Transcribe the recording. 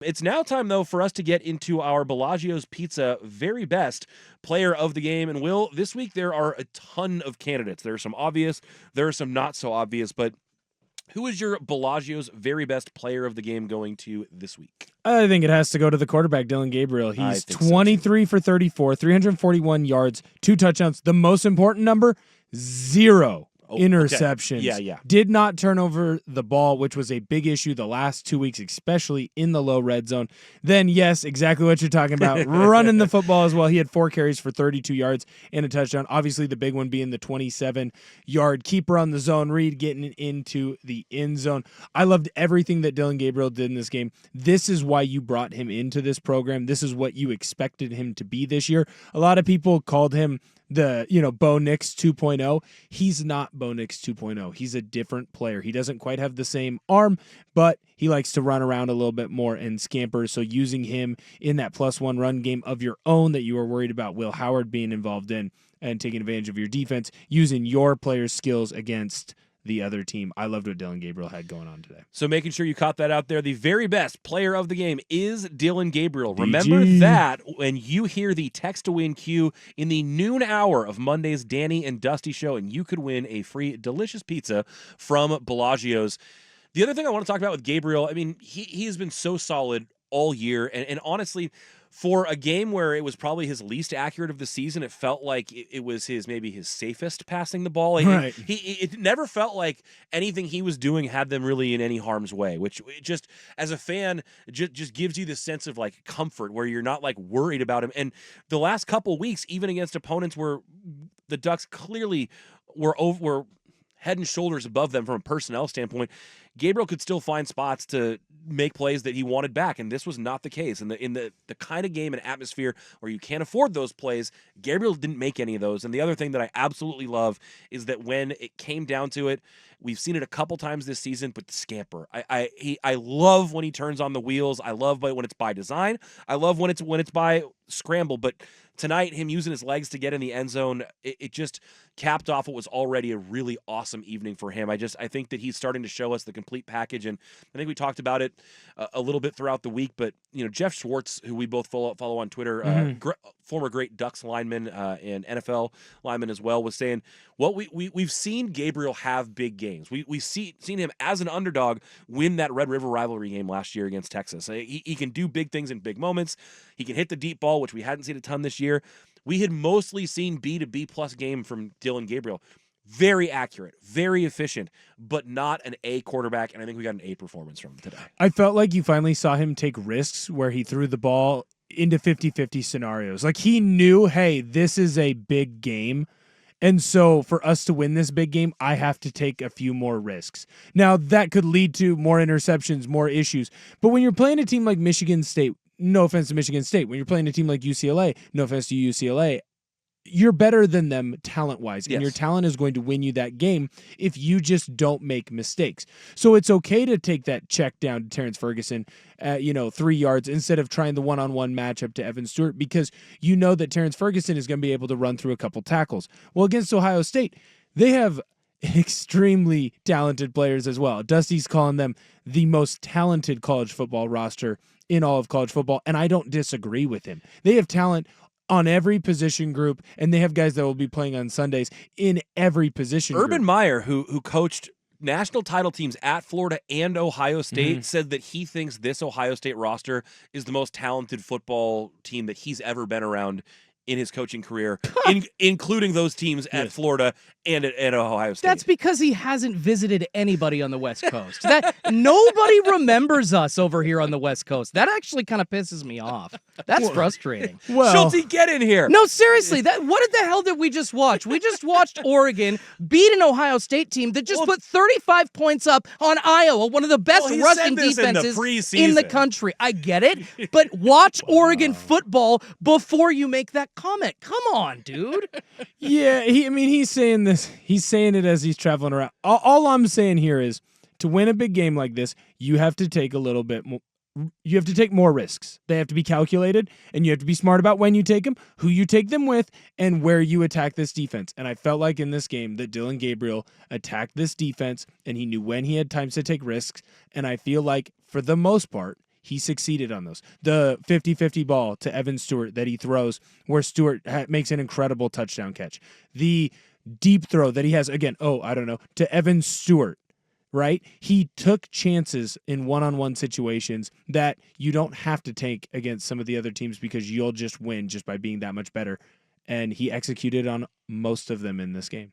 It's now time, though, for us to get into our Bellagio's Pizza very best player of the game. And Will, this week there are a ton of candidates. There are some obvious, there are some not so obvious, but who is your Bellagio's very best player of the game going to this week? I think it has to go to the quarterback, Dillon Gabriel. He's 23 for 34, 341 yards, 2 touchdowns. The most important number, 0 interceptions. Okay. Yeah. Did not turn over the ball, which was a big issue the last 2 weeks, especially in the low red zone. Then, yes, exactly what you're talking about, running the football as well. He had 4 carries for 32 yards and a touchdown. Obviously, the big one being the 27-yard keeper on the zone read, getting into the end zone. I loved everything that Dillon Gabriel did in this game. This is why you brought him into this program. This is what you expected him to be this year. A lot of people called him Bo Nix 2.0. He's not Bo Nix 2.0. He's a different player. He doesn't quite have the same arm, but he likes to run around a little bit more and scamper. So using him in that +1 run game of your own that you were worried about Will Howard being involved in and taking advantage of your defense, using your players' skills against the other team. I loved what Dillon Gabriel had going on today. So making sure you caught that out there. The very best player of the game is Dillon Gabriel. DG. Remember that when you hear the text to win cue in the noon hour of Monday's Danny and Dusty show, and you could win a free delicious pizza from Bellagio's. The other thing I want to talk about with Gabriel, I mean, he has been so solid all year, and honestly, for a game where it was probably his least accurate of the season, it felt like it was maybe his safest passing the ball. Right. It never felt like anything he was doing had them really in any harm's way, which just, as a fan, just gives you this sense of like comfort where you're not like worried about him. And the last couple weeks, even against opponents where the Ducks clearly were head and shoulders above them from a personnel standpoint, Gabriel could still find spots to make plays that he wanted back, and this was not the case. And in the kind of game and atmosphere where you can't afford those plays, Gabriel didn't make any of those. And the other thing that I absolutely love is that when it came down to it, we've seen it a couple times this season, but the scamper. I love when he turns on the wheels. I love when it's by design. I love when it's by scramble. But tonight, him using his legs to get in the end zone, it just capped off what was already a really awesome evening for him. I think that he's starting to show us the complete package, and I think we talked about it a little bit throughout the week. But Jeff Schwartz, who we both follow on Twitter, former great Ducks lineman and NFL lineman as well, was saying, well, we've seen Gabriel have big games. We've seen him as an underdog win that Red River rivalry game last year against Texas. He can do big things in big moments. He can hit the deep ball, which we hadn't seen a ton this year. We had mostly seen B to B+ game from Dillon Gabriel. Very accurate, very efficient, but not an A quarterback, and I think we got an A performance from him today. I felt like you finally saw him take risks where he threw the ball into 50-50 scenarios. Like he knew, hey, this is a big game, and so for us to win this big game, I have to take a few more risks. Now, that could lead to more interceptions, more issues, but when you're playing a team like Michigan State, no offense to Michigan State, when you're playing a team like UCLA, no offense to UCLA, you're better than them talent-wise, and your talent is going to win you that game if you just don't make mistakes. So it's okay to take that check down to Terrence Ferguson at 3 yards instead of trying the one-on-one matchup to Evan Stewart, because you know that Terrence Ferguson is going to be able to run through a couple tackles. Well, against Ohio State, they have extremely talented players as well. Dusty's calling them the most talented college football roster in all of college football, and I don't disagree with him. They have talent on every position group, and they have guys that will be playing on Sundays in every position group. Urban Meyer, who coached national title teams at Florida and Ohio State, said that he thinks this Ohio State roster is the most talented football team that he's ever been around in his coaching career, including those teams at Florida and at Ohio State. That's because he hasn't visited anybody on the West Coast. That nobody remembers us over here on the West Coast. That actually kind of pisses me off. That's frustrating. Well, Schulte, get in here. No, seriously, what the hell did we just watch? We just watched Oregon beat an Ohio State team that just put 35 points up on Iowa, one of the best rushing defenses in the country. I get it, but watch Oregon football before you make that comment. Come on, dude. Yeah, he's saying this. He's saying it as he's traveling around. All I'm saying here is, to win a big game like this, you have to take a little bit more. You have to take more risks. They have to be calculated, and you have to be smart about when you take them, who you take them with, and where you attack this defense. And I felt like in this game that Dillon Gabriel attacked this defense, and he knew when he had times to take risks. And I feel like, for the most part, He succeeded on those. The 50-50 ball to Evan Stewart that he throws where Stewart makes an incredible touchdown catch. The deep throw that he has, again, to Evan Stewart, right? He took chances in one-on-one situations that you don't have to take against some of the other teams because you'll just win just by being that much better. And he executed on most of them in this game.